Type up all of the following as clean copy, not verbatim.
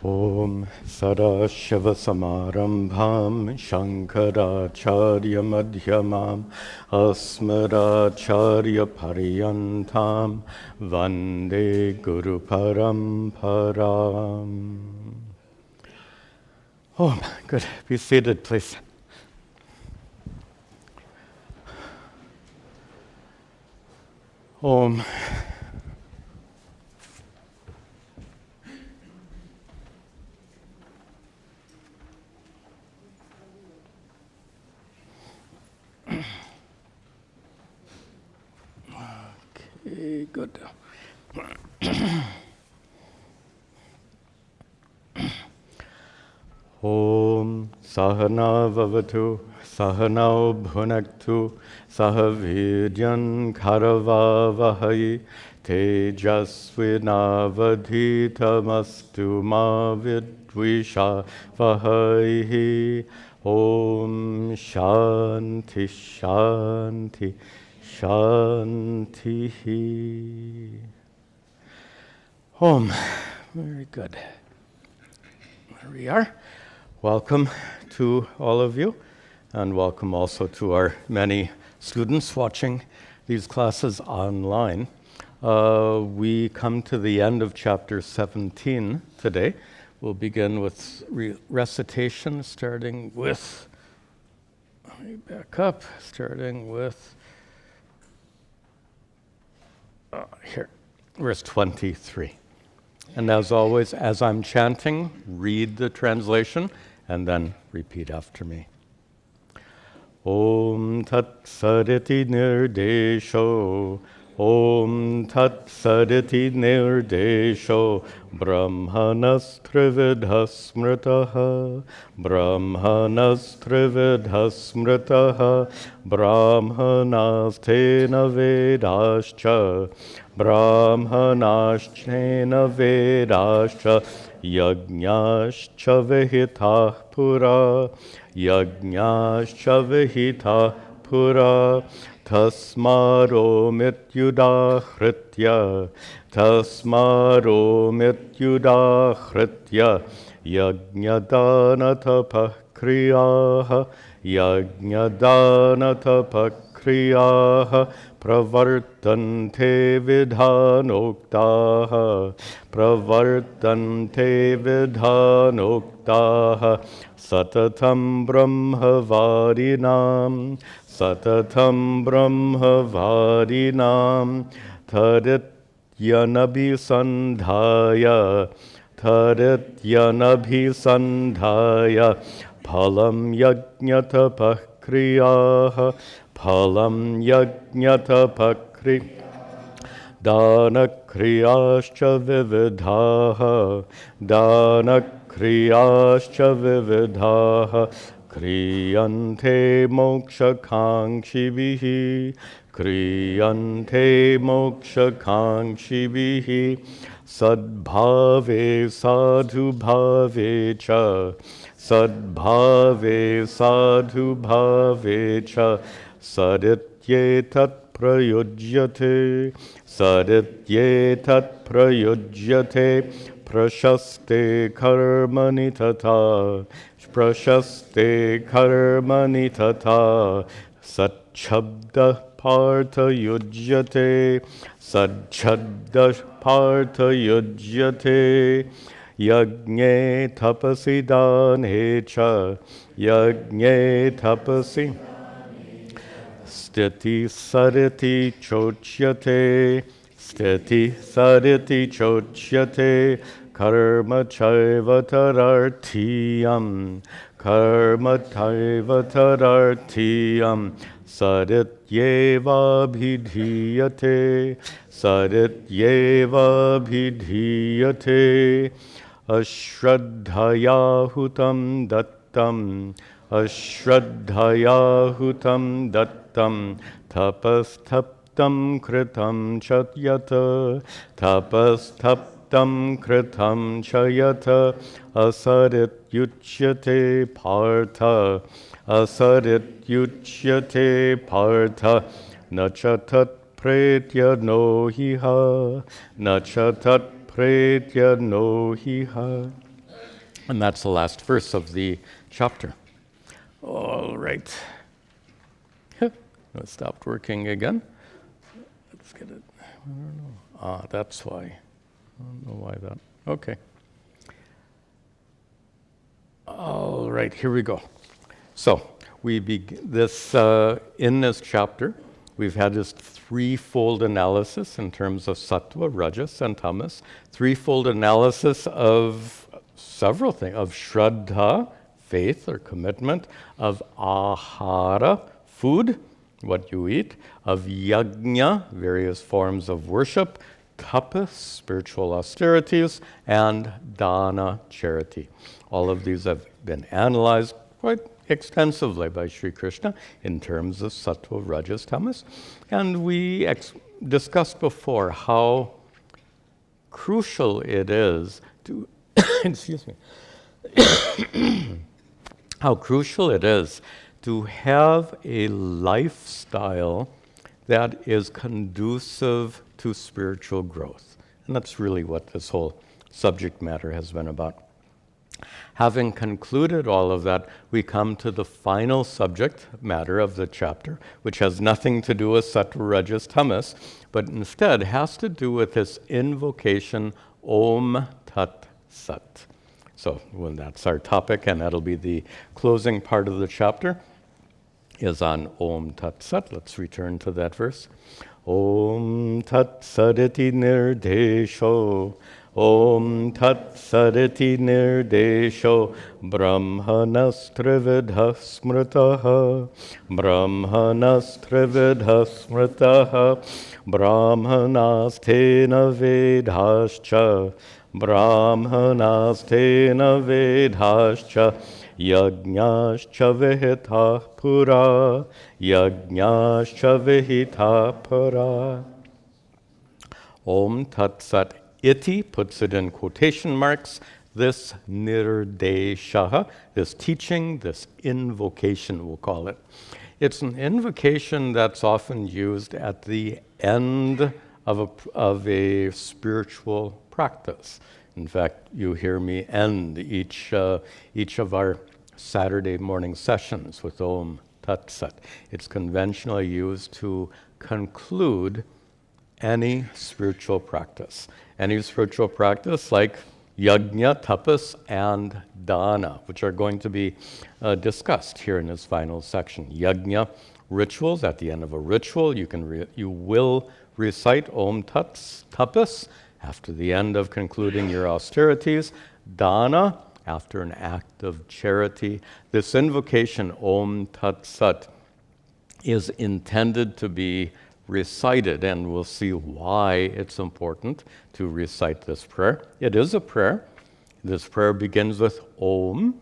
Om Sadashivasamarambham Shankaracharya Madhyamam Asmadacharya Pariyantam Vande Guru Paramparam. Oh, good. Be seated, please. Om. Okay, good. Om Sahana Vavatu Sahanao Bhunaktu Sahavidyan Karavavahai Tejasvinavadhitamastu ma vidvisha vahai. Om Shanti Shanti Shanti. Om. Very good. There we are. Welcome to all of you, and welcome also to our many students watching these classes online. We come to the end of chapter 17 today. We'll begin with recitation, starting with, let me back up, starting with, here, verse 23. And as always, as I'm chanting, read the translation and then repeat after me. Om Tat Saditi Nirdesho, Om Tat Saditi Nirdesho, Brahmanas Trividhas Smritaha, Brahmanas Trividhas Smritaha, Brahmanas Tena Vedascha, Brahmanashchena Vedascha, Yajñascha Vihitah Pura, Yajñascha Vihitah Pura, Tasmaro Mityudahritya, Tasmaro Mityudahritya, Yajñadanatapah kriyaha, Yajñadanatapah kriyaha, Pravartante vidhanoktaha, Pravartante vidhanoktaha, Satatam brahmavarinam, Satatam brahmavarinam, Tadityanabhisandhaya, Tadityanabhisandhaya, Phalam yajñatapah kriyaha, Phalam yajñatapakri Danakriyascha vividhaha, Danakriyascha vividhaha, Kriyante mokshakangshivihi, Kriyante mokshakangshivihi, Sadbhave sadhu bhave cha, Sadbhave sadhu bhave cha, Sadityetat prayujyate, Sadityetat prayujyate, Prashaste karmani tata, Prashaste karmani tata, Satchabda partha yujyate, Satchabda partha yujyate, Yajñe tapasi dane cha, Yajñe tapasi Stiti sariti chochyate, Stiti sariti chochyate, Karma chaiva tarartiyam, Karma chaiva tarartiyam, Sadityeva bhidhiyate, Sadityeva bhidhiyate, Ashraddhaya hutam dattam, Ashraddhaya hutam dattam, tapastaptam kritam chatyata, tapastaptam kritam chayata, asadityuchyate partha, asadityuchyate partha, nachatat pretya nohiha, nachatat pretya nohiha. And that's the last verse of the chapter. All right. It stopped working again. Let's get it. I don't know. That's why. I don't know why that. Okay. All right, here we go. So we begin this in this chapter. We've had this threefold analysis in terms of sattva, rajas, and tamas. Threefold analysis of several things, of shraddha, faith or commitment, of ahara, food, what you eat, of yajna, various forms of worship, tapas, spiritual austerities, and dana, charity. All of these have been analyzed quite extensively by Sri Krishna in terms of sattva, rajas, tamas. And we discussed before how crucial it is to, excuse me, how crucial it is to have a lifestyle that is conducive to spiritual growth. And that's really what this whole subject matter has been about. Having concluded all of that, we come to the final subject matter of the chapter, which has nothing to do with sattva, rajas, tamas, but instead has to do with this invocation, Om Tat Sat. So well, that's our topic, and that'll be the closing part of the chapter, is on Om Tat Sat. Let's return to that verse. Om Tat Saditi Nirdesho Om Tat Saditi Nirdesho Brahmanastrividha Smritaha Brahmanastrividha Smritaha Brahmanastena Vedhascha Brahmanastena Vedhascha Yajñāscha vihita pura, Yajñāscha vihita pura. Om Tat Sat Iti puts it in quotation marks, this nirdeshaha, this teaching, this invocation, we'll call it. It's an invocation that's often used at the end of a spiritual practice. In fact, you hear me end each of our Saturday morning sessions with Om Tat Sat. It's conventionally used to conclude any spiritual practice. Any spiritual practice like yajna, tapas, and dana, which are going to be discussed here in this final section. Yajna, rituals. At the end of a ritual, you will recite Om Tat Tapas after the end of concluding your austerities. Dana, after an act of charity. This invocation, Om Tat Sat, is intended to be recited, and we'll see why it's important to recite this prayer. It is a prayer. This prayer begins with Om,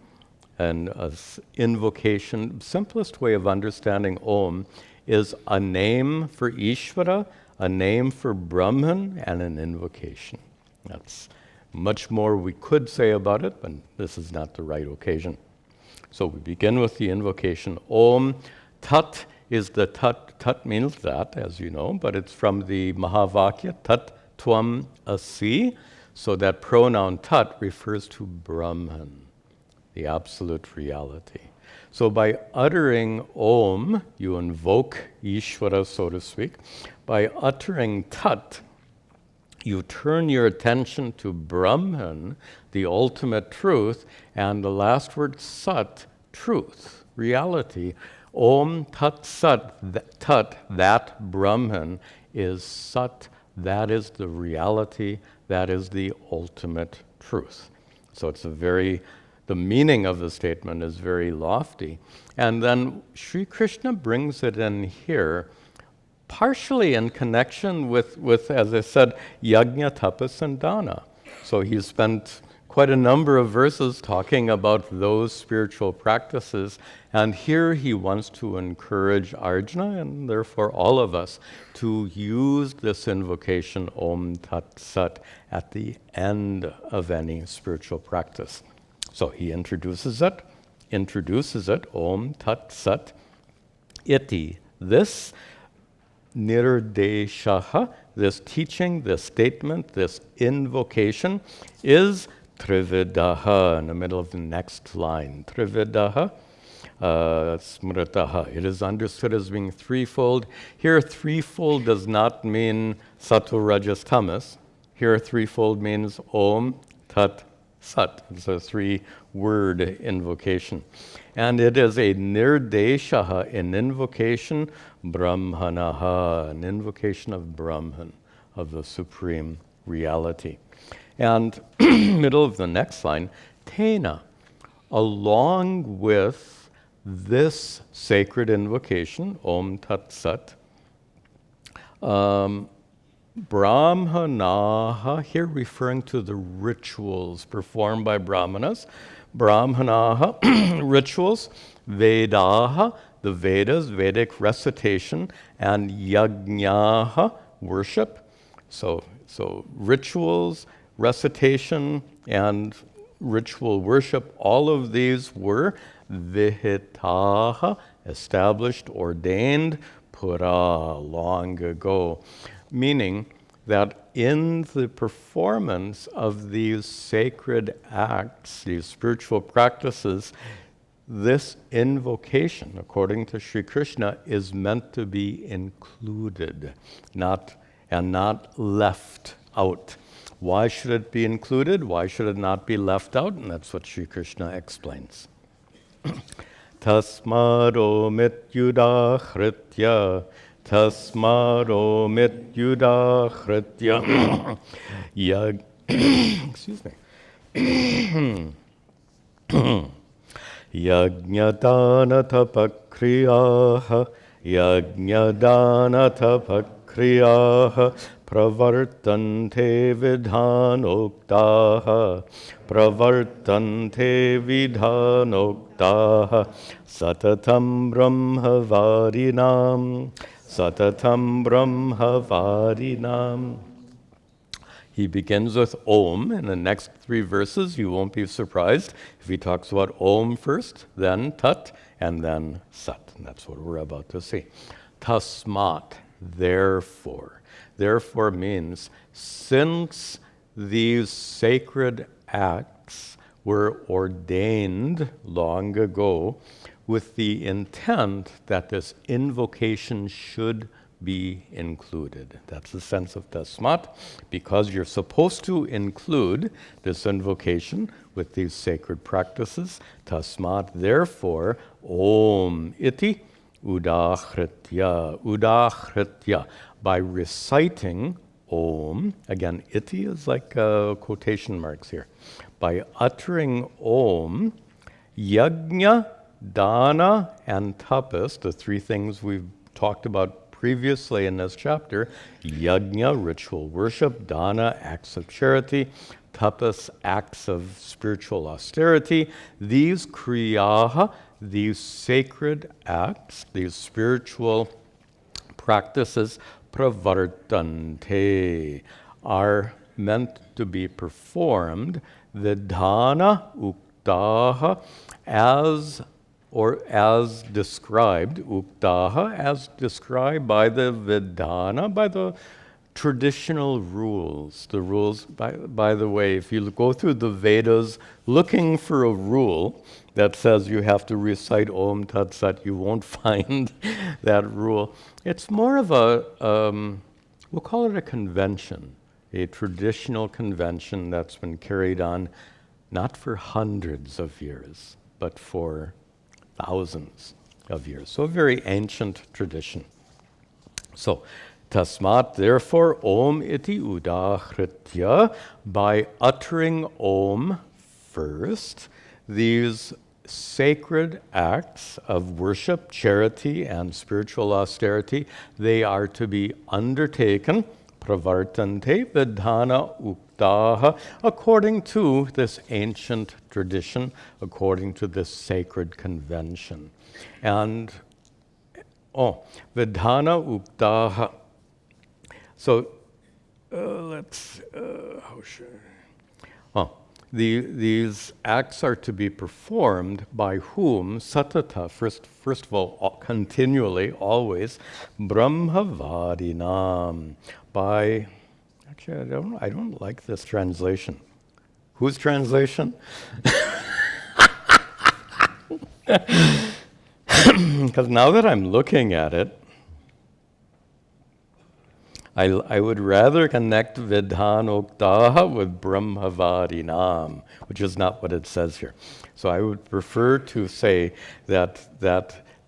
and an invocation, simplest way of understanding Om is a name for Ishvara, a name for Brahman, and an invocation. That's much more we could say about it, but this is not the right occasion. So we begin with the invocation. Om Tat is the tat. Tat means that, as you know, but it's from the Mahavakya, Tat Tvam Asi. So that pronoun Tat refers to Brahman, the absolute reality. So by uttering Om, you invoke Ishvara, so to speak. By uttering Tat, you turn your attention to Brahman, the ultimate truth, and the last word, Sat, truth, reality. Om Tat Sat, Tat, that Brahman, is Sat, that is the reality, that is the ultimate truth. So it's the meaning of the statement is very lofty. And then Sri Krishna brings it in here, partially in connection with, as I said, yajna, tapas, and dana. So he spent quite a number of verses talking about those spiritual practices, and here he wants to encourage Arjuna, and therefore all of us, to use this invocation, Om Tat Sat, at the end of any spiritual practice. So he introduces it, Om Tat Sat Iti. This nirdeshaha, this teaching, this statement, this invocation, is Trividaha, in the middle of the next line. Trividaha, smritaha. It is understood as being threefold. Here, threefold does not mean sattva, rajas, tamas. Here, threefold means Om, Tat, Sat. It's a three-word invocation. And it is a nirdeshaha, an invocation, brahmanaha, an invocation of Brahman, of the supreme reality. And middle of the next line, tena, along with this sacred invocation, Om Tat Sat, Brahmanaha, here referring to the rituals performed by Brahmanas. Brahmanaha, rituals. Vedaha, the Vedas, Vedic recitation. And Yajnaha, worship. So rituals, recitation, and ritual worship, all of these were vihitaha, established, ordained, pura, long ago. Meaning that in the performance of these sacred acts, these spiritual practices, this invocation, according to Sri Krishna, is meant to be included, not left out. Why should it be included? Why should it not be left out? And that's what Sri Krishna explains. Tasmado mityudahritya, tasmado mityudahritya, excuse me. Yajnadana-tapakriyaha, yajnadana-tapakriyaha, pravartante vidhanoktaha, pravartante vidhanoktaha, satatam brahmavarinam, satatam brahmavarinam. He begins with Om in the next three verses. You won't be surprised if he talks about Om first, then Tat, and then Sat. And that's what we're about to see. Tasmat, therefore. Therefore means since these sacred acts were ordained long ago with the intent that this invocation should be included. That's the sense of tasmat, because you're supposed to include this invocation with these sacred practices. Tasmat, therefore, Om iti udahritya. Udahritya. By reciting Om, again, iti is like quotation marks here. By uttering Om, yajna, dana, and tapas, the three things we've talked about previously in this chapter, yajna, ritual worship, dana, acts of charity, tapas, acts of spiritual austerity. These kriyaha, these sacred acts, these spiritual practices, pravartante, are meant to be performed, vidhana uktaha, as described, uktaha, as described by the Vedana, by the traditional rules. The rules, by the way, if you go through the Vedas looking for a rule that says you have to recite Om Tat Sat, you won't find that rule. It's more of a, we'll call it a convention, a traditional convention that's been carried on not for hundreds of years, but for thousands of years. So a very ancient tradition. So, tasmat, therefore, Om iti udahritya, by uttering Om first, these sacred acts of worship, charity, and spiritual austerity, they are to be undertaken, pravartante vidhana uktaha, according to this ancient tradition, according to this sacred convention. And, vidhana uktaha. So, these acts are to be performed by whom? Satata, first of all, continually, always, brahmavarinam, by, actually I don't like this translation. Whose translation? Because now that I'm looking at it, I would rather connect Vidhanoktaha with Brahmavadinam, which is not what it says here. So I would prefer to say that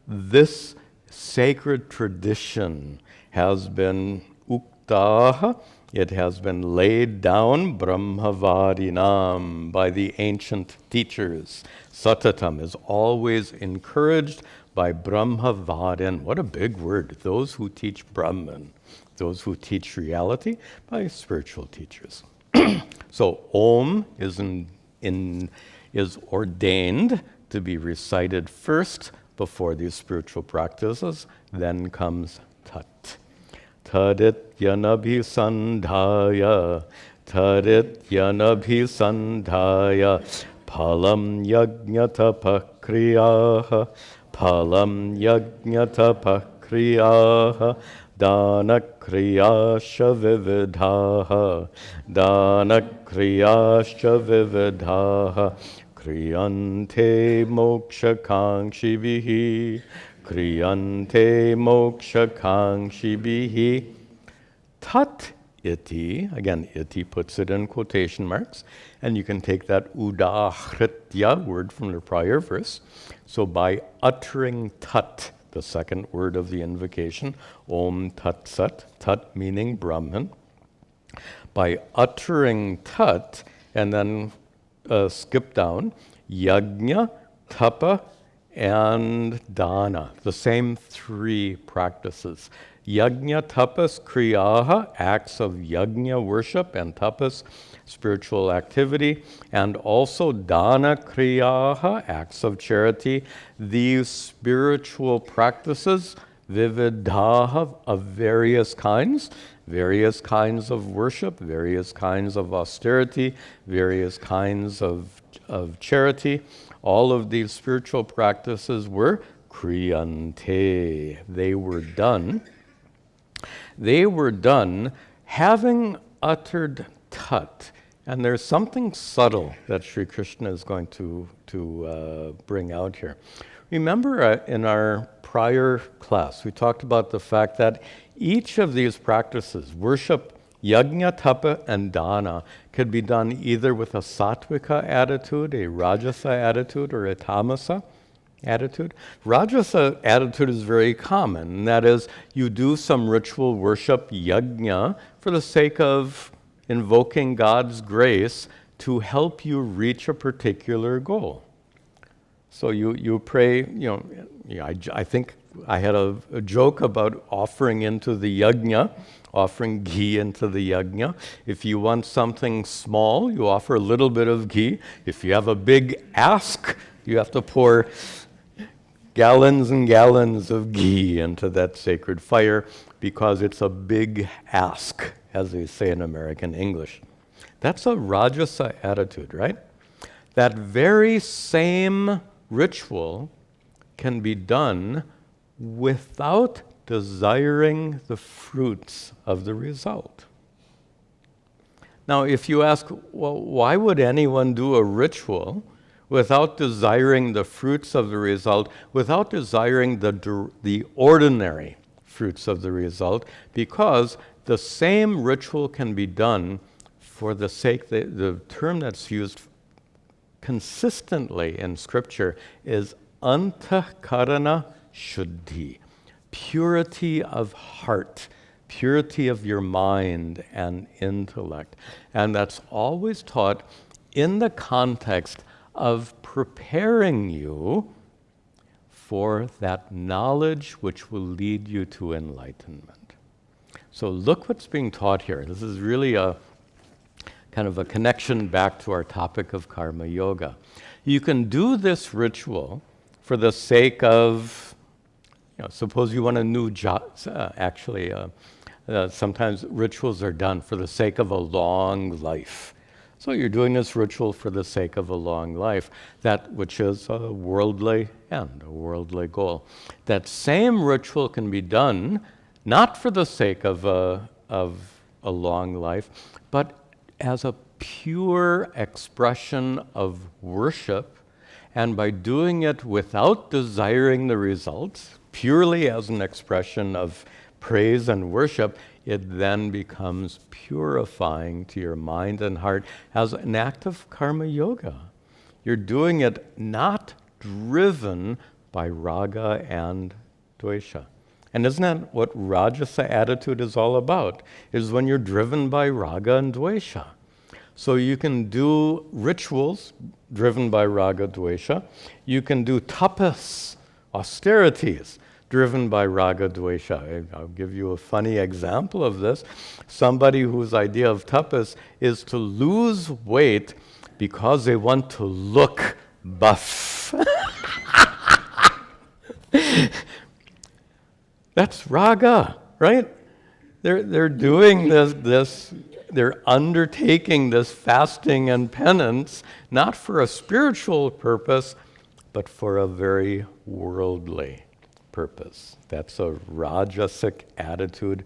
this sacred tradition has been uktaha, it has been laid down, Brahmavadinam, by the ancient teachers. Satatam is always encouraged by Brahmavadin. What a big word. Those who teach Brahman, those who teach reality, by spiritual teachers. So Om is ordained to be recited first before these spiritual practices. Then comes Tat. Tadityanabhisandhaya, tadityanabhisandhaya, palam yajñatapakriyaha, palam yajñatapakriyaha, Danakriyasha vividhaha, Danakriyasha vividhaha, Kriyante mokshakangshibihi, Kriyante mokshakangshibihi. Tat iti, again, iti puts it in quotation marks, and you can take that udahritya word from the prior verse. So by uttering tat, the second word of the invocation, Om Tat Sat, Tat meaning Brahman. By uttering Tat, and then skip down, Yajna, Tapa, and Dana, the same three practices. Yajna, tapas, kriyaha, acts of yajna, worship, and tapas, spiritual activity, and also dana kriyaha, acts of charity. These spiritual practices, vividhaha, of various kinds of worship, various kinds of austerity, various kinds of charity. All of these spiritual practices were kriyante. They were done having uttered tat. And there's something subtle that Sri Krishna is going to bring out here. Remember in our prior class, we talked about the fact that each of these practices, worship, yajna, tapa, and dana, could be done either with a sattvika attitude, a rajasa attitude, or a tamasa attitude. Rajasa attitude is very common, and that is you do some ritual worship, yajna, for the sake of invoking God's grace to help you reach a particular goal. So you pray, I think I had a joke about offering into the yajna, offering ghee into the yajna. If you want something small, you offer a little bit of ghee. If you have a big ask, you have to pour gallons and gallons of ghee into that sacred fire because it's a big ask, as they say in American English. That's a rajasa attitude, right? That very same ritual can be done without desiring the fruits of the result. Now, if you ask, well, why would anyone do a ritual without desiring the fruits of the result, without desiring the ordinary fruits of the result? Because the same ritual can be done for the sake, the term that's used consistently in Scripture is antakarana shuddhi, purity of heart, purity of your mind and intellect. And that's always taught in the context of preparing you for that knowledge which will lead you to enlightenment. So look what's being taught here. This is really a kind of a connection back to our topic of karma yoga. You can do this ritual for the sake of, suppose you want a new job. Sometimes rituals are done for the sake of a long life. So you're doing this ritual for the sake of a long life, that which is a worldly end, a worldly goal. That same ritual can be done not for the sake of a long life, but as a pure expression of worship, and by doing it without desiring the results, purely as an expression of praise and worship, it then becomes purifying to your mind and heart as an act of karma yoga. You're doing it not driven by raga and dvesha. And isn't that what Rajasa attitude is all about? Is when you're driven by raga and dvesha. So you can do rituals driven by raga dvesha. You can do tapas, austerities, driven by raga dvesha. I'll give you a funny example of this. Somebody whose idea of tapas is to lose weight because they want to look buff. That's raga, right? They're doing this, they're undertaking this fasting and penance, not for a spiritual purpose, but for a very worldly purpose. That's a rajasic attitude.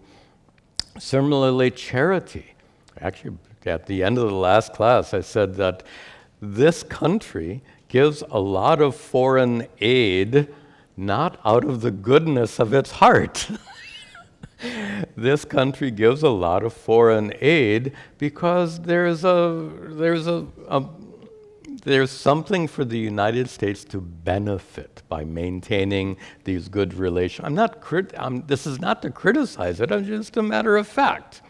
Similarly, charity. Actually, at the end of the last class, I said that this country gives a lot of foreign aid not out of the goodness of its heart. This country gives a lot of foreign aid because there's something for the United States to benefit by maintaining these good relations. This is not to criticize it, it's just a matter of fact.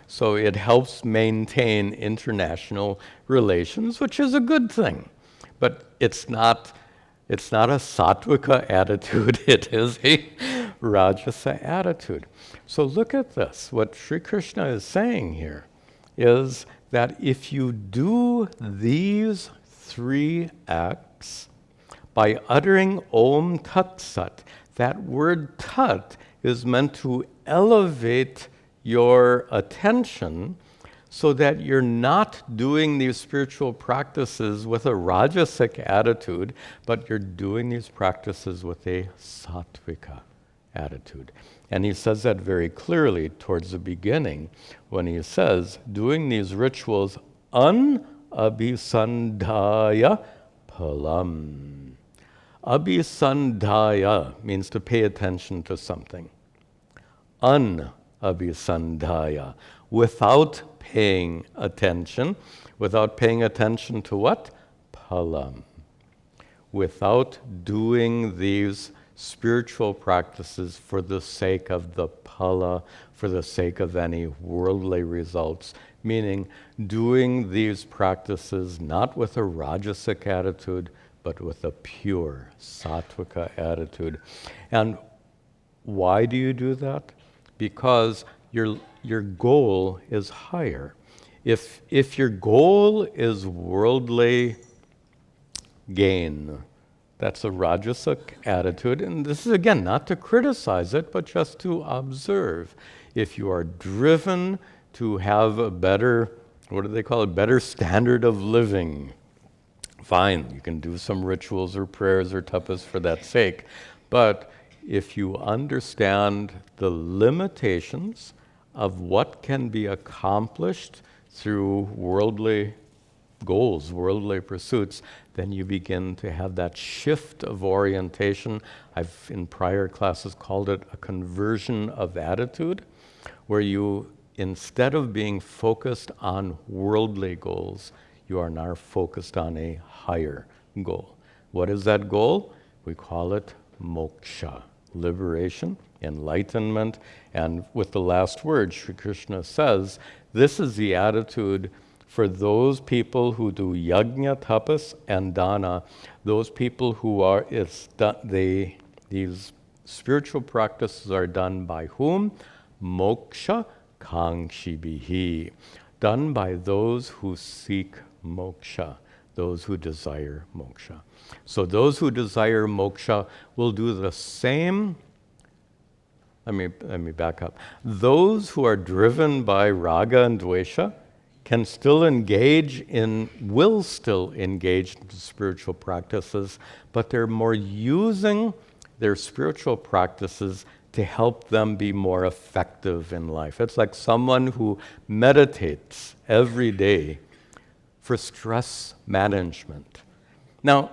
So it helps maintain international relations, which is a good thing. But it's not a sattvika attitude, it is a rajasa attitude. So look at this. What Sri Krishna is saying here is that if you do these three acts by uttering Om Tat Sat, that word tat is meant to elevate your attention so that you're not doing these spiritual practices with a rajasic attitude, but you're doing these practices with a sattvika attitude. And he says that very clearly towards the beginning when he says, doing these rituals abhisandhaya palam. Abhisandhaya means to pay attention to something. Abhisandhaya, without paying attention. Without paying attention to what? Palam. Without doing these spiritual practices for the sake of the pala, for the sake of any worldly results, meaning doing these practices not with a rajasic attitude, but with a pure sattvika attitude. And why do you do that? Because your goal is higher. If your goal is worldly gain, that's a rajasic attitude. And this is, again, not to criticize it, but just to observe. If you are driven to have a better, what do they call it, better standard of living, fine, you can do some rituals or prayers or tapas for that sake. But if you understand the limitations of what can be accomplished through worldly goals, worldly pursuits, then you begin to have that shift of orientation. I've in prior classes called it a conversion of attitude, where you, instead of being focused on worldly goals, you are now focused on a higher goal. What is that goal? We call it moksha, liberation, enlightenment. And with the last word, Sri Krishna says, this is the attitude for those people who do yajna, tapas, and dana, those people who are, these spiritual practices are done by whom? Moksha kangshibihi, done by those who seek moksha, those who desire moksha. So those who desire moksha will do the same. Let me back up. Those who are driven by raga and dvesha will still engage in spiritual practices, but they're more using their spiritual practices to help them be more effective in life. It's like someone who meditates every day for stress management. Now,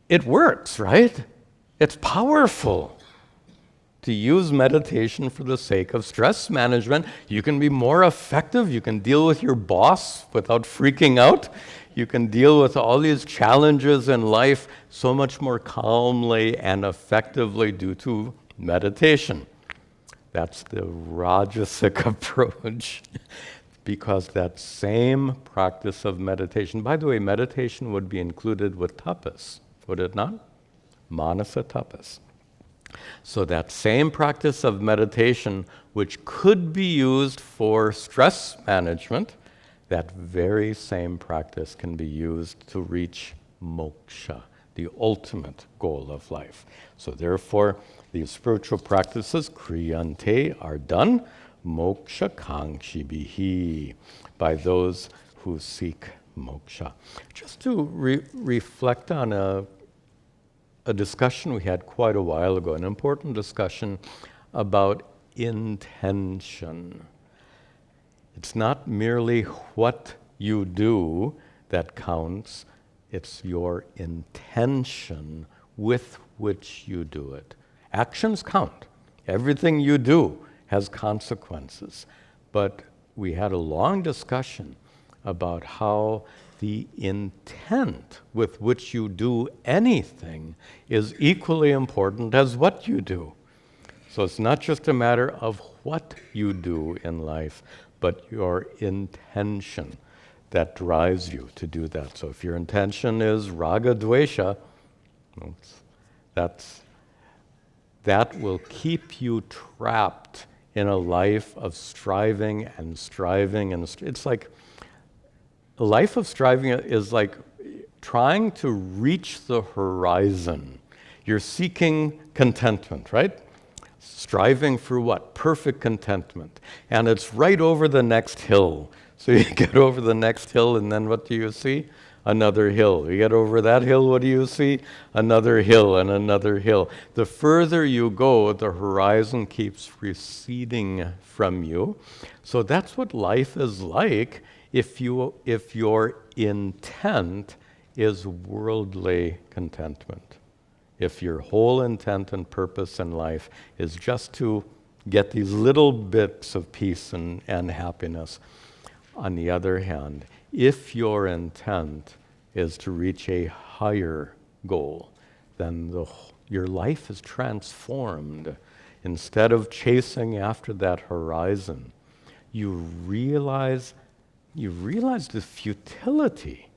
it works, right? It's powerful to use meditation for the sake of stress management. You can be more effective. You can deal with your boss without freaking out. You can deal with all these challenges in life so much more calmly and effectively due to meditation. That's the Rajasic approach. Because that same practice of meditation, by the way, meditation would be included with tapas, would it not? Manasa tapas. So that same practice of meditation, which could be used for stress management, that very same practice can be used to reach moksha, the ultimate goal of life. So therefore, these spiritual practices, kriyante, are done, moksha kangshibihi, by those who seek moksha. Just to reflect on a discussion we had quite a while ago, an important discussion about intention. It's not merely what you do that counts, it's your intention with which you do it. Actions count. Everything you do has consequences. But we had a long discussion about how the intent with which you do anything is equally important as what you do. So it's not just a matter of what you do in life, but your intention that drives you to do that. So if your intention is raga dvesha, that will keep you trapped in a life of striving and striving. And it's like a life of striving is like trying to reach the horizon. You're seeking contentment, right? Striving for what? Perfect contentment. And it's right over the next hill. So you get over the next hill, and then what do you see? Another hill. You get over that hill, what do you see? Another hill and another hill. The further you go, the horizon keeps receding from you. So that's what life is like if your intent is worldly contentment. If your whole intent and purpose in life is just to get these little bits of peace and happiness. On the other hand, if your intent is to reach a higher goal, then your life is transformed. Instead of chasing after that horizon, you realize the futility.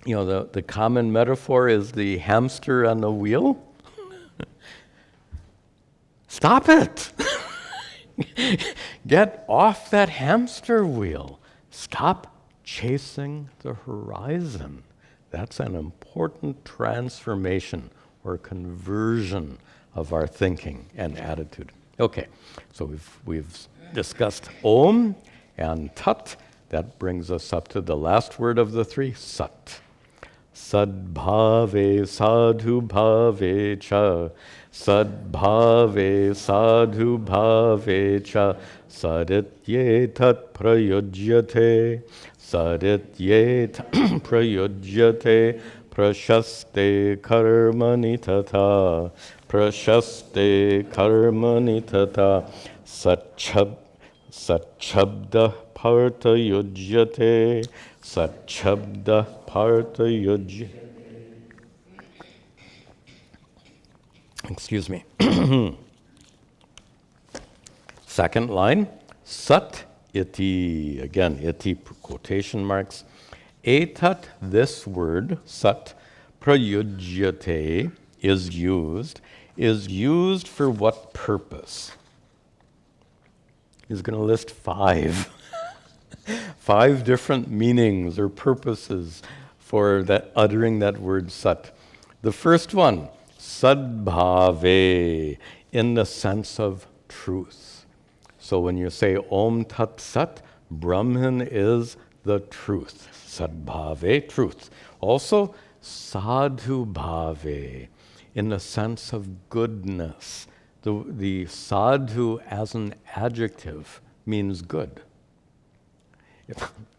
You know, the common metaphor is the hamster on the wheel. Stop it! Get off that hamster wheel. Stop chasing the horizon. That's an important transformation or conversion of our thinking and attitude. Okay, so we've discussed Om and Tat. That brings us up to the last word of the three, Sat. Sadbhave sadhu bhave cha, sadbhave sadhu bhave cha, saditye tat prayojyate, saditye tat prayojyate, prashaste karmani tata, prashaste karmani tata, satchabda parta yujyate, satchabda parta yujyate. Excuse me. Second line, sat iti. Again, iti quotation marks. Etat, this word, sat, prayujyate, is used for what purpose? He's going to list 5. 5 different meanings or purposes for that uttering that word sat. The first one, sadbhave, in the sense of truth. So when you say Om Tat Sat, Brahman is the truth. Sadbhave, truth. Also, sadhu bhave, in the sense of goodness, The sadhu as an adjective means good.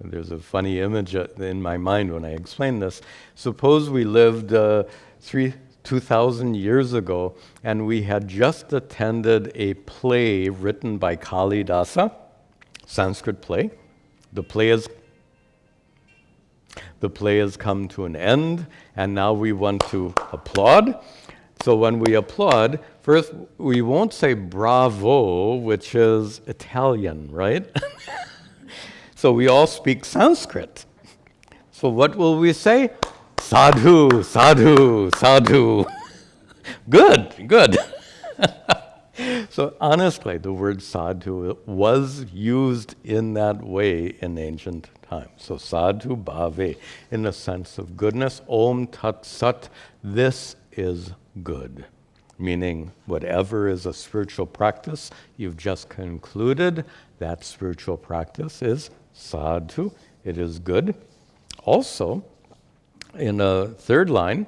There's a funny image in my mind when I explain this. Suppose we lived 2,000 years ago and we had just attended a play written by Kalidasa, Sanskrit play. The play has come to an end, and now we want to applaud. So when we applaud, first we won't say bravo, which is Italian, right? So we all speak Sanskrit. So what will we say? Sadhu, sadhu, sadhu. Good, good. So honestly, the word sadhu was used in that way in ancient times. So sadhu bhave, in the sense of goodness. Om tat sat, this is good. Meaning whatever is a spiritual practice you've just concluded, that spiritual practice is sadhu, it is good. Also, in a third line,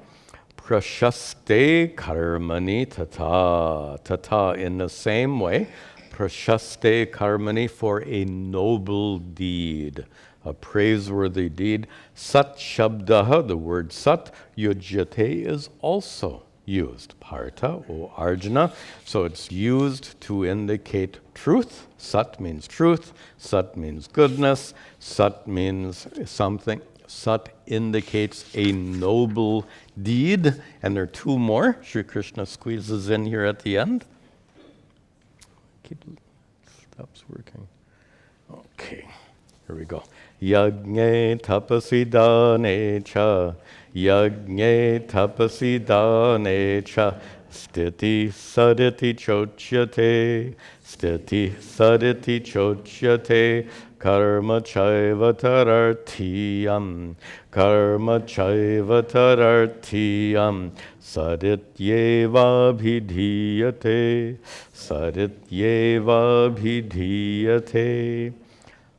prashaste karmani tata. Tata, in the same way, prashaste karmani, for a noble deed, a praiseworthy deed. Sat shabdaha, the word sat, yujyate, is also used. Partha, O Arjuna. So it's used to indicate truth. Sat means truth. Sat means goodness. Sat means something. Sat indicates a noble deed. And there are two more. Sri Krishna squeezes in here at the end. Stops working. Okay, here we go. Yagne tapasi dane cha, yagne tapasi dane cha, stiti saditi chochyate, stiti saditi chochyate, karma chaiva tarartiyam, karma chaiva tarartiyam, sadityeva bhidhiyate, sadityeva bhidhiyate.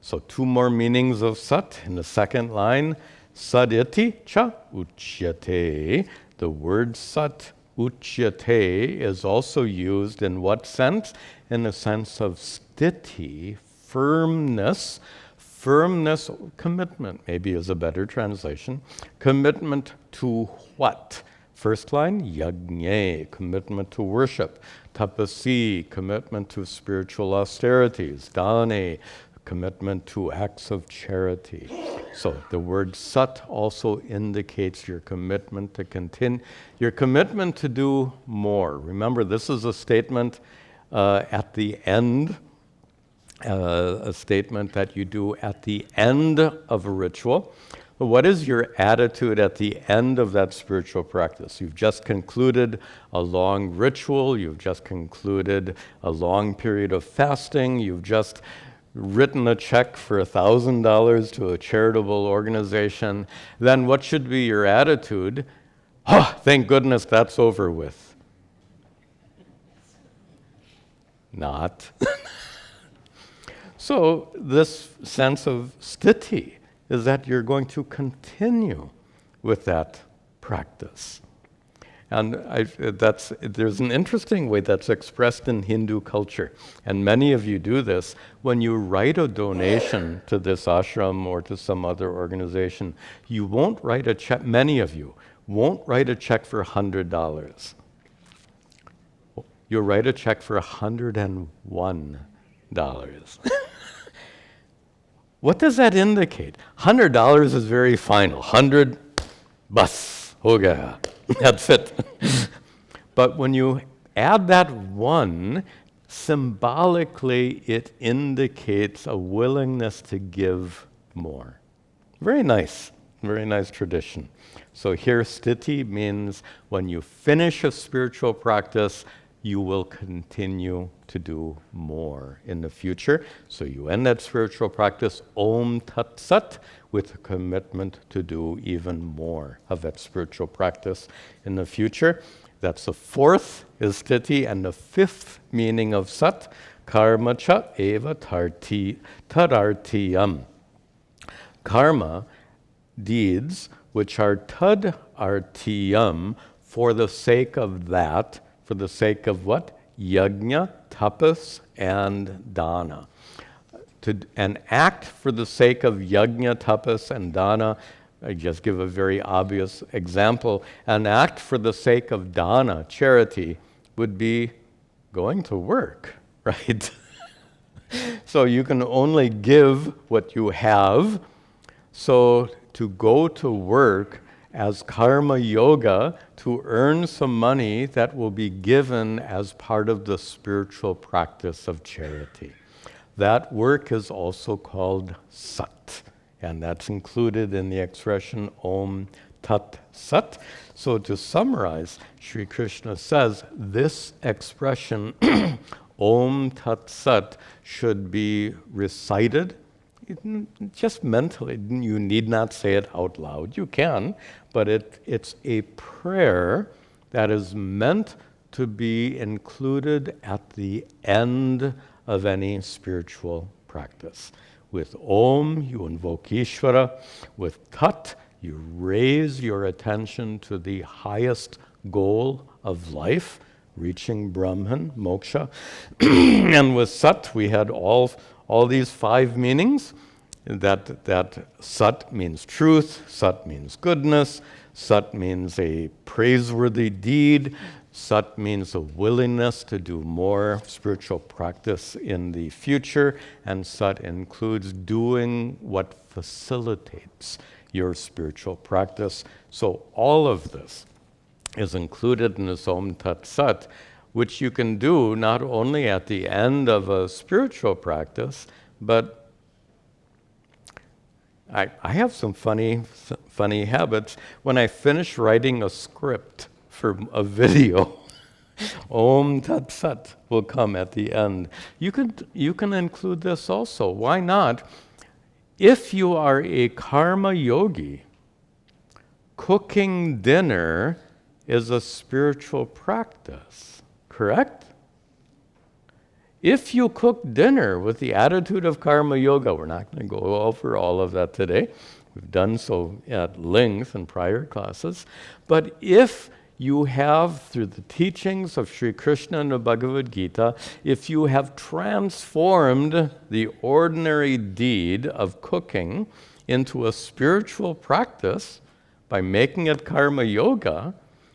So two more meanings of sat in the second line. Saditi cha uchyate. The word sat, uchyate, is also used in what sense? In the sense of stiti, firmness. Firmness, commitment, maybe is a better translation. Commitment to what? First line, yagne, commitment to worship. Tapasi, commitment to spiritual austerities. Dane, commitment to acts of charity. So the word sat also indicates your commitment to continue, your commitment to do more. Remember, this is a statement at the end, a statement that you do at the end of a ritual. What is your attitude at the end of that spiritual practice? You've just concluded a long ritual, you've just concluded a long period of fasting, you've just written a check for $1,000 to a charitable organization. Then what should be your attitude? Oh, thank goodness that's over with. Not. So this sense of sthiti is that you're going to continue with that practice. And there's an interesting way that's expressed in Hindu culture. And many of you do this. When you write a donation to this ashram or to some other organization, you won't write a check, many of you won't write a check for $100. You'll write a check for $101. What does that indicate? $100 is very final. 100, bas, ho gaya. That's it. But when you add that one, symbolically it indicates a willingness to give more. Very nice tradition. So here sthiti means when you finish a spiritual practice, you will continue to do more in the future. So you end that spiritual practice, Om Tat Sat, with a commitment to do even more of that spiritual practice in the future. That's the fourth is sthiti, and the fifth meaning of sat, karma cha eva tadartiyam. Karma, deeds, which are tadartiyam, for the sake of that. For the sake of what? yajna, tapas, and dana. An act for the sake of yajna, tapas, and dana, I just give a very obvious example. An act for the sake of dana, charity, would be going to work, right? So you can only give what you have. So to go to work as karma yoga to earn some money that will be given as part of the spiritual practice of charity. That work is also called sat, and that's included in the expression Om Tat Sat. So to summarize, Sri Krishna says this expression Om Tat Sat should be recited just mentally. You need not say it out loud. You can, but it's a prayer that is meant to be included at the end of any spiritual practice. With Om, you invoke Ishvara. With Tat, you raise your attention to the highest goal of life, reaching Brahman, moksha. And with Sat, we had all these 5 meanings. That Sat means truth, Sat means goodness, Sat means a praiseworthy deed, Sat means a willingness to do more spiritual practice in the future, and Sat includes doing what facilitates your spiritual practice. So all of this is included in this Om Tat Sat, which you can do not only at the end of a spiritual practice, but I have some funny habits. When I finish writing a script for a video, Om Tat Sat will come at the end. You can include this also. Why not? If you are a karma yogi, cooking dinner is a spiritual practice, correct? If you cook dinner with the attitude of karma yoga, we're not going to go over all of that today. We've done so at length in prior classes. But if you have, through the teachings of Sri Krishna and the Bhagavad Gita, if you have transformed the ordinary deed of cooking into a spiritual practice by making it karma yoga,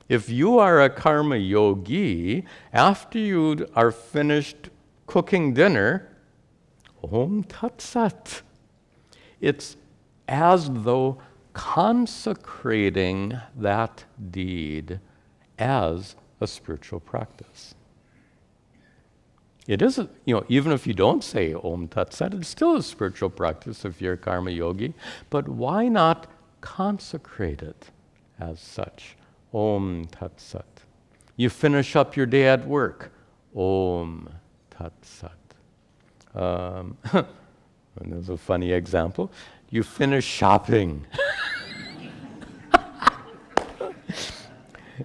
if you are a karma yogi, after you are finished cooking dinner, Om Tat Sat. It's as though consecrating that deed as a spiritual practice. It is, even if you don't say Om Tat Sat, it's still a spiritual practice if you're a karma yogi, but why not consecrate it as such? Om Tat Sat. You finish up your day at work, Om Tat Sat. And there's a funny example. You finish shopping.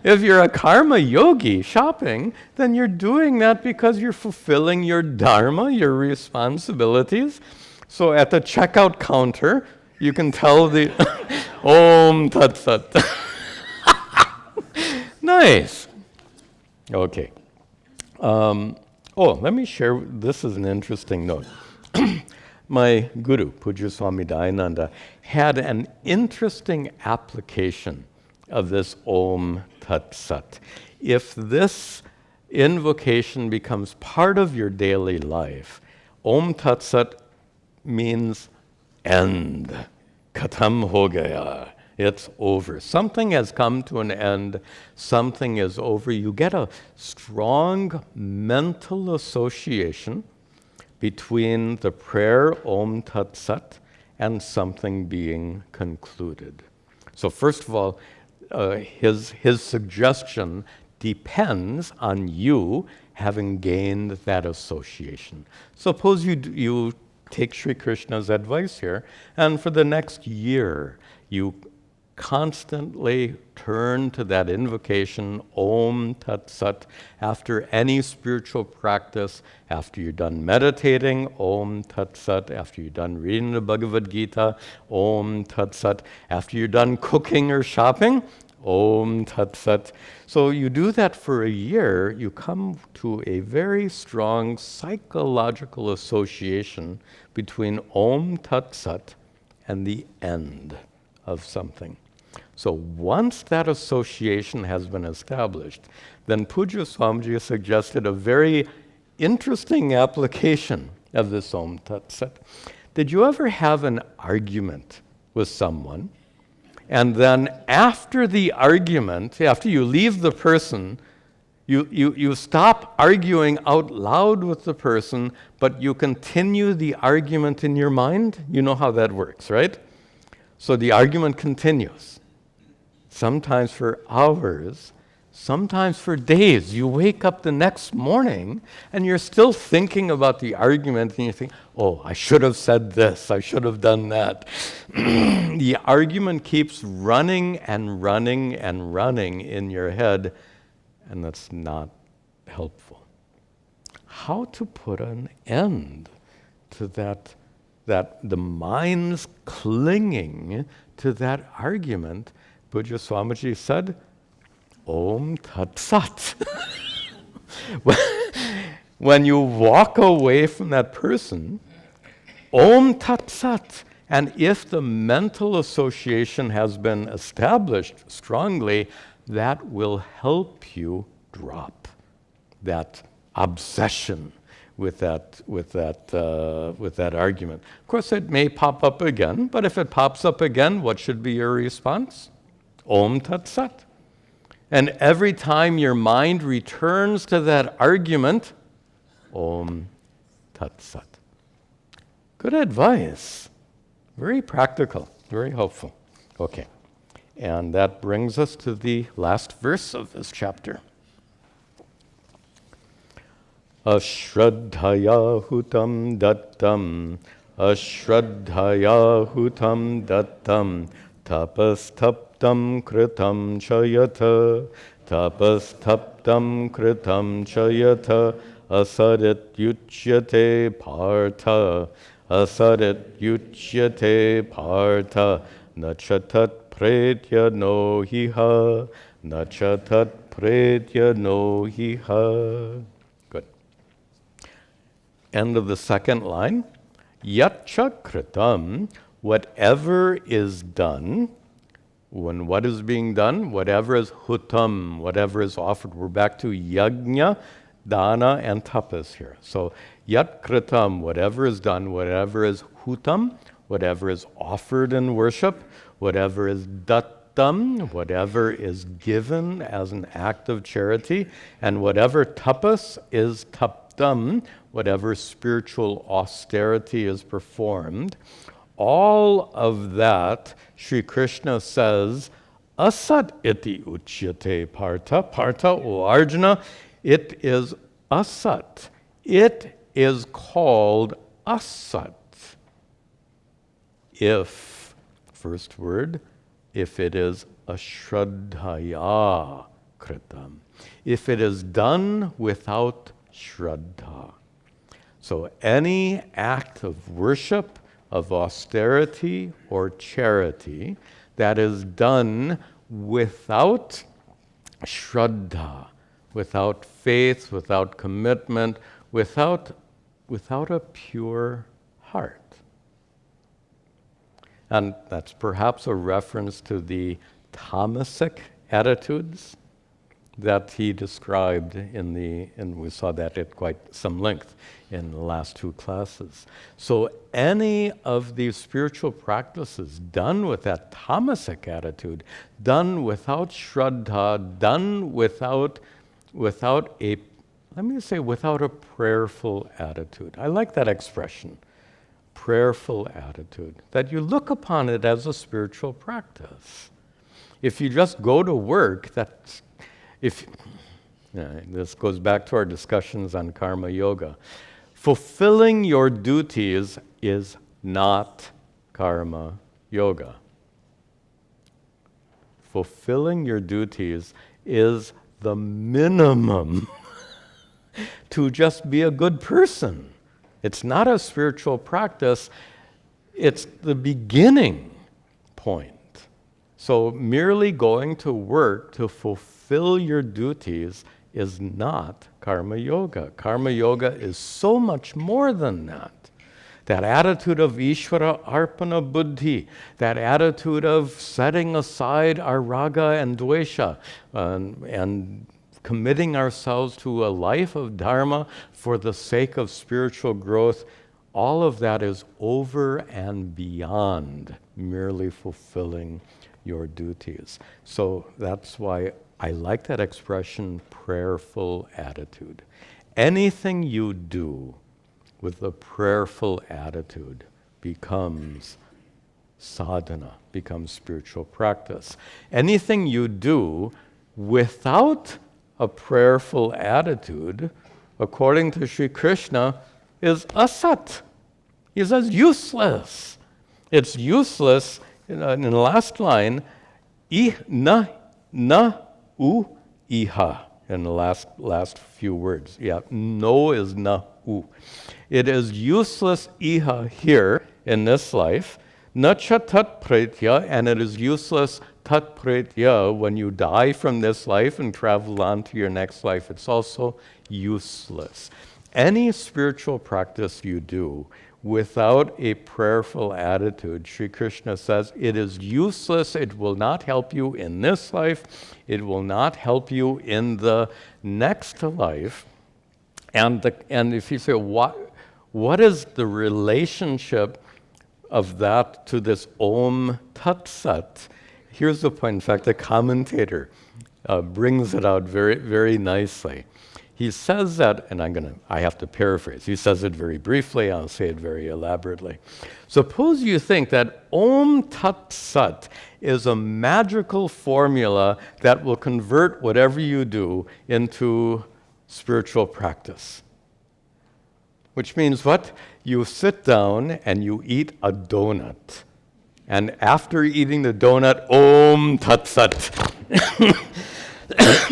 If you're a karma yogi shopping, then you're doing that because you're fulfilling your dharma, your responsibilities. So at the checkout counter, you can tell the Om Tat Sat. Nice. Okay. Let me share, this is an interesting note. My guru, Pujya Swami Tadatmananda, had an interesting application of this Om Tat Sat. If this invocation becomes part of your daily life, Om Tat Sat means end. Khatam ho gaya. It's over. Something has come to an end. Something is over. You get a strong mental association between the prayer Om Tat Sat and something being concluded. So first of all, his suggestion depends on you having gained that association. Suppose you take Sri Krishna's advice here, and for the next year, you constantly turn to that invocation, Om Tat Sat, after any spiritual practice, after you're done meditating, Om Tat Sat, after you're done reading the Bhagavad Gita, Om Tat Sat, after you're done cooking or shopping, Om Tat Sat. So you do that for a year, you come to a very strong psychological association between Om Tat Sat and the end of something. So once that association has been established, then Pujya Swamiji suggested a very interesting application of this Om Tat Sat. Did you ever have an argument with someone, and then after the argument, after you leave the person, you stop arguing out loud with the person, but you continue the argument in your mind? You know how that works, right? So the argument continues. Sometimes for hours, sometimes for days. You wake up the next morning and you're still thinking about the argument, and you think, oh, I should have said this, I should have done that. The argument keeps running and running and running in your head, and that's not helpful. How to put an end to that the mind's clinging to that argument? Pujya Swamiji said, Om Tat Sat. When you walk away from that person, Om Tat Sat. And if the mental association has been established strongly, that will help you drop that obsession with that argument. Of course, it may pop up again, but if it pops up again, what should be your response? Om Tat Sat. And every time your mind returns to that argument, Om Tat Sat. Good advice. Very practical, very helpful. Okay. And that brings us to the last verse of this chapter. Ashraddhaya hutam dattam, ashraddhaya hutam dattam, tapastaptam kritam chayata, tapastaptam kritam chayata, asarit yuchyate partha, asarit yuchyate partha, nachatat pretya no hiha, nachatat pretya no hiha. Good. End of the second line. Yatcha kritam, whatever is done. When what is being done? Whatever is hutam, whatever is offered. We're back to yajna, dana, and tapas here. So yat kritam, whatever is done, whatever is hutam, whatever is offered in worship, whatever is dattam, whatever is given as an act of charity, and whatever tapas is taptam, whatever spiritual austerity is performed. All of that, Sri Krishna says, asat iti uchyate partha. Partha, O Arjuna, it is asat. It is called asat. If, first word, if it is ashraddhaya kritam. If it is done without shraddha. So any act of worship, of austerity or charity that is done without shraddha, without faith, without commitment, without a pure heart. And that's perhaps a reference to the tamasic attitudes that he described and we saw that at quite some length in the last two classes. So any of these spiritual practices done with that tamasic attitude, done without shraddha, done without a prayerful attitude. I like that expression, prayerful attitude, that you look upon it as a spiritual practice. If you just go to work, this goes back to our discussions on karma yoga. Fulfilling your duties is not karma yoga. Fulfilling your duties is the minimum to just be a good person. It's not a spiritual practice, it's the beginning point. So merely going to work to fulfill your duties is not karma yoga. Karma yoga is so much more than that. That attitude of Ishvara Arpana Buddhi, that attitude of setting aside our raga and dvesha and committing ourselves to a life of dharma for the sake of spiritual growth, all of that is over and beyond merely fulfilling your duties. So that's why I like that expression, prayerful attitude. Anything you do with a prayerful attitude becomes sadhana, becomes spiritual practice. Anything you do without a prayerful attitude, according to Sri Krishna, is asat. He says useless. It's useless. In the last line, na u iha. In the last few words. Yeah, no is na u. It is useless iha here in this life, na cha tat pretya, and it is useless tat pretya when you die from this life and travel on to your next life. It's also useless. Any spiritual practice you do without a prayerful attitude, Sri Krishna says, it is useless. It will not help you in this life. It will not help you in the next life. And if you say, what is the relationship of that to this Om Tat Sat? Here's the point. In fact, the commentator brings it out very, very nicely. He says that, and I have to paraphrase. He says it very briefly. I'll say it very elaborately. Suppose you think that Om Tat Sat is a magical formula that will convert whatever you do into spiritual practice. Which means what? You sit down and you eat a donut. And after eating the donut, Om Tat Sat.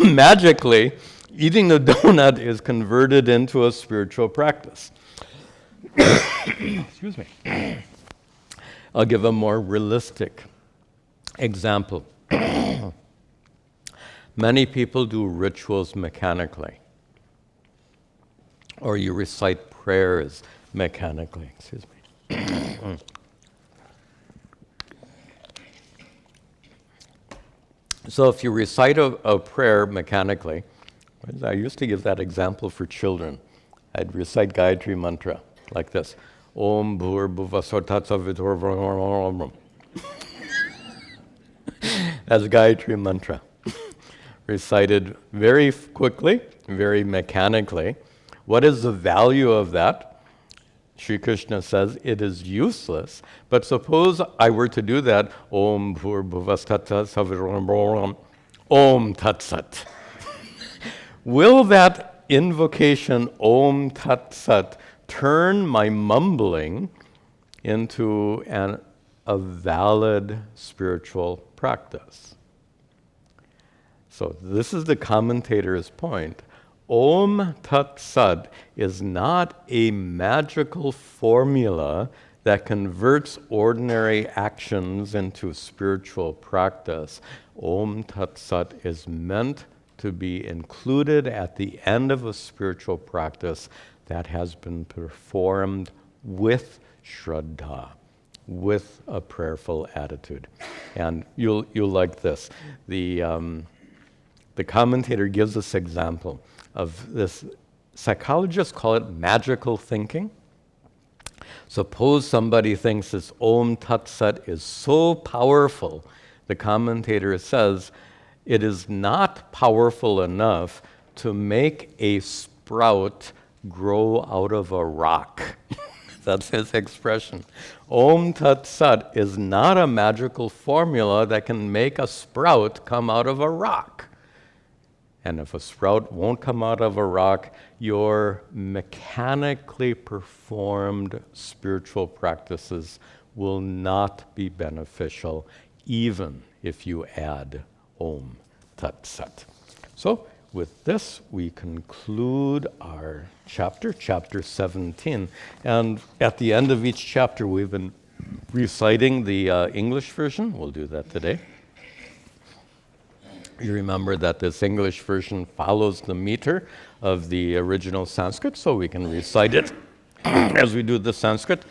Magically, eating the donut is converted into a spiritual practice. Excuse me. I'll give a more realistic example. Many people do rituals mechanically, or you recite prayers mechanically. Excuse me. So if you recite a prayer mechanically, I used to give that example for children. I'd recite Gayatri Mantra like this. Om Bhur Bhuvasvartatsa Vidur. That's Gayatri Mantra. Recited very quickly, very mechanically. What is the value of that? Sri Krishna says it is useless, but suppose I were to do that, Om Bhur Bhuvasvartatsa Vidur. Om Tat Sat. Will that invocation, Om Tat Sat, turn my mumbling into a valid spiritual practice? So this is the commentator's point. Om Tat Sat is not a magical formula that converts ordinary actions into spiritual practice. Om Tat Sat is meant to be included at the end of a spiritual practice that has been performed with shraddha, with a prayerful attitude. And you'll like this. The commentator gives this example of this. Psychologists call it magical thinking. Suppose somebody thinks this Om Tat Sat is so powerful, the commentator says, it is not powerful enough to make a sprout grow out of a rock. That's his expression. Om Tat Sat is not a magical formula that can make a sprout come out of a rock. And if a sprout won't come out of a rock, your mechanically performed spiritual practices will not be beneficial, even if you add Om Tat Sat. So with this, we conclude our chapter 17. And at the end of each chapter, we've been reciting the English version. We'll do that today. You remember that this English version follows the meter of the original Sanskrit, so we can recite it as we do the Sanskrit.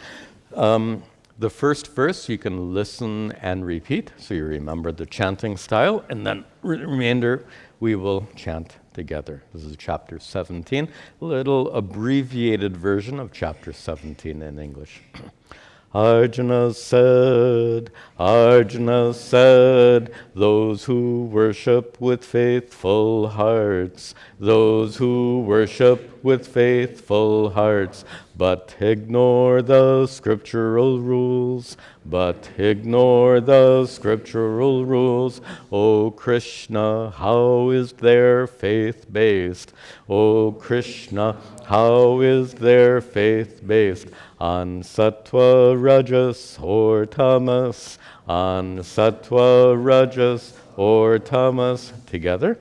The first verse you can listen and repeat, so you remember the chanting style, and then remainder we will chant together. This is chapter 17, a little abbreviated version of chapter 17 in English. Arjuna said, those who worship with faithful hearts, those who worship with faithful hearts, but ignore the scriptural rules, O Krishna, how is their faith based? O Krishna, how is their faith based? On sattva, rajas, or tamas, on sattva, rajas, or tamas. Together.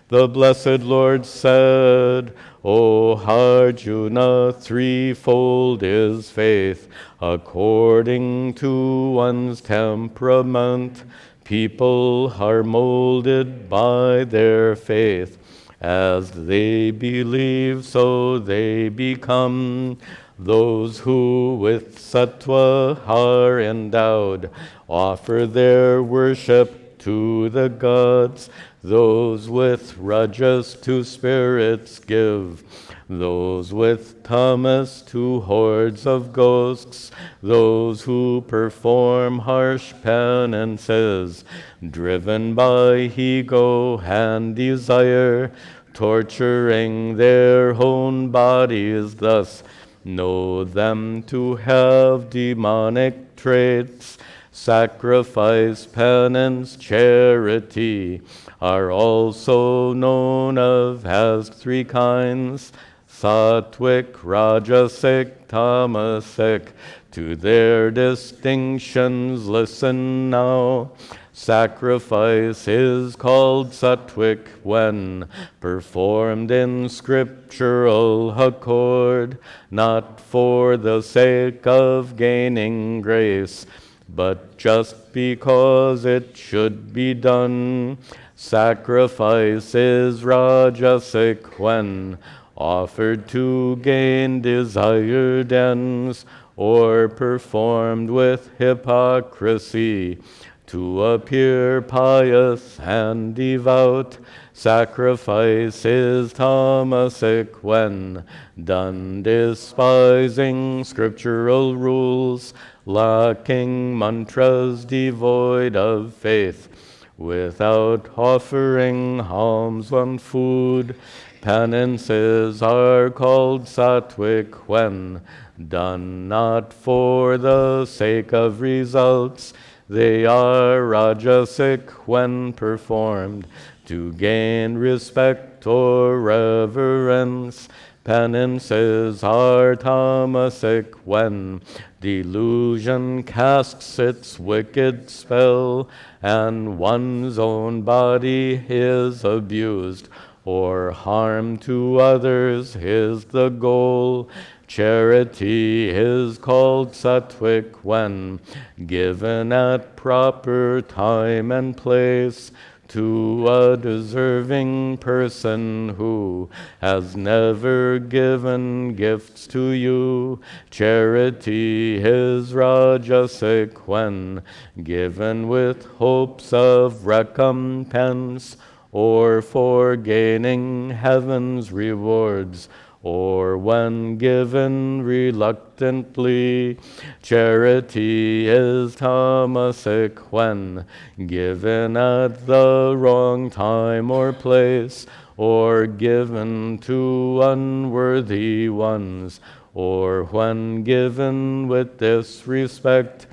The blessed Lord said, O Arjuna, threefold is faith. According to one's temperament, people are molded by their faith. As they believe, so they become. Those who with sattva are endowed offer their worship to the gods. Those with rajas to spirits give. Those with tamas to hordes of ghosts. Those who perform harsh penances, driven by ego and desire, torturing their own bodies thus, know them to have demonic traits. Sacrifice, penance, charity are also known of as three kinds: sattvic, rajasic, tamasic. To their distinctions listen now. Sacrifice is called sattvic when performed in scriptural accord, not for the sake of gaining grace, but just because it should be done. Sacrifice is rajasic when offered to gain desired ends, or performed with hypocrisy to appear pious and devout. Sacrifice is tamasic when done despising scriptural rules, lacking mantras, devoid of faith, without offering alms and food. Penances are called sattvic when done not for the sake of results. They are rajasic when performed to gain respect or reverence. Penances are tamasic when delusion casts its wicked spell, and one's own body is abused, or harm to others is the goal. Charity is called sattvic when given at proper time and place to a deserving person who has never given gifts to you. Charity is rajasic when given with hopes of recompense, or for gaining heaven's rewards, or when given reluctantly. Charity is tamasic when given at the wrong time or place, or given to unworthy ones, or when given with disrespect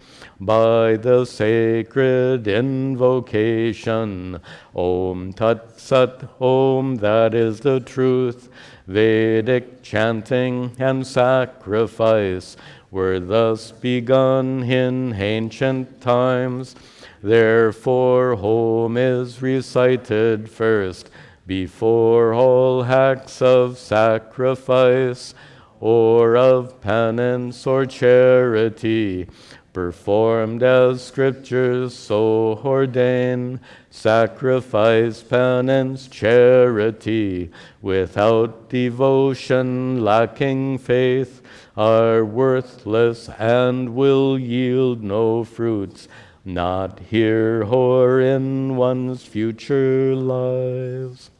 by the sacred invocation. Om Tat Sat Om, that is the truth. Vedic chanting and sacrifice were thus begun in ancient times. Therefore, Om is recited first before all acts of sacrifice or of penance or charity. performed as scriptures so ordain, sacrifice, penance, charity, without devotion, lacking faith, are worthless and will yield no fruits, not here or in one's future lives.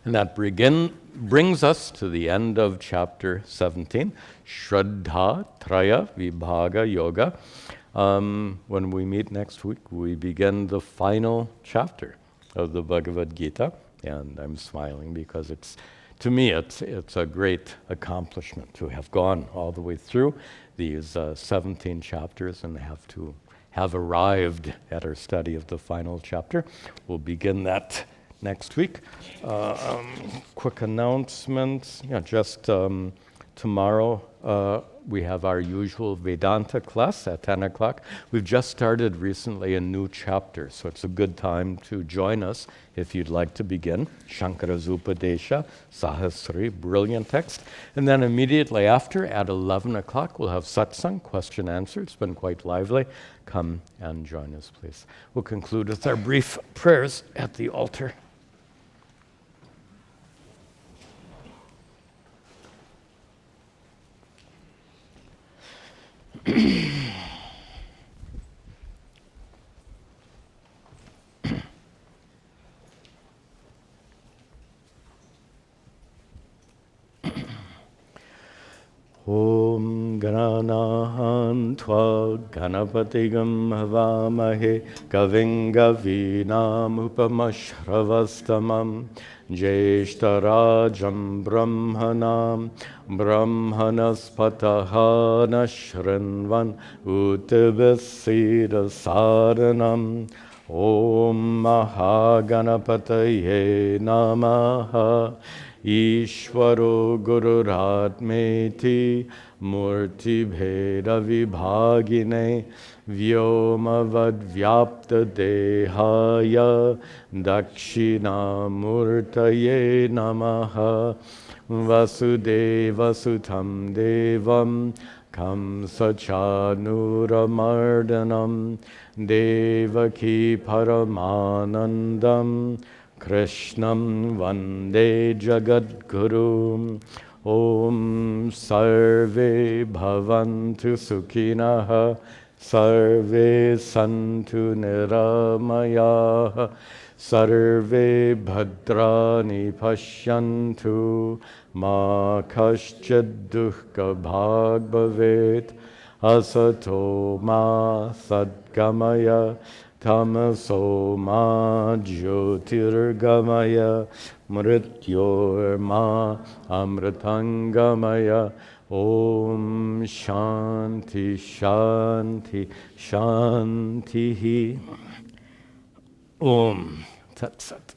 And that brings us to the end of chapter 17, Shraddha Traya Vibhaga Yoga. When we meet next week, we begin the final chapter of the Bhagavad Gita, and I'm smiling because to me, it's a great accomplishment to have gone all the way through these 17 chapters and have arrived at our study of the final chapter. We'll begin that next week. Quick announcements. Tomorrow we have our usual Vedanta class at 10 o'clock. We've just started recently a new chapter, so it's a good time to join us if you'd like to begin. Shankara's Upadesha, Sahasri, brilliant text. And then immediately after, at 11 o'clock, we'll have satsang, question answer. It's been quite lively. Come and join us, please. We'll conclude with our brief prayers at the altar. Om Gananahan Tva Ganapatigam Havamahe Kaving Gavinam Upamashravastamam Jeshtarajam Brahmanam Brahmanaspataha Nashrinvan Utibasida Saranam Om Mahaganapataye Namaha Ishvaro Gururatmeti Murti Bheda Vibhagine Vyomavad Vyapta Dehaya Dakshina Murtaye Namaha Vasudeva Sutam Devam Kamsachanuramardanam Devaki Paramanandam Krishnam Vande Jagadguru. Om Sarve Bhavantu Sukhinaha Sarve Santu Niramayaha Sarve Bhadrani Pashyantu Ma Kaschid Dukkha Bhag Bhavet Asato Ma Sadgamaya Tamaso ma jyotirgamaya mrityor ma amritangamaya. Om Shanti Shanti Shanti. Om Tat Sat.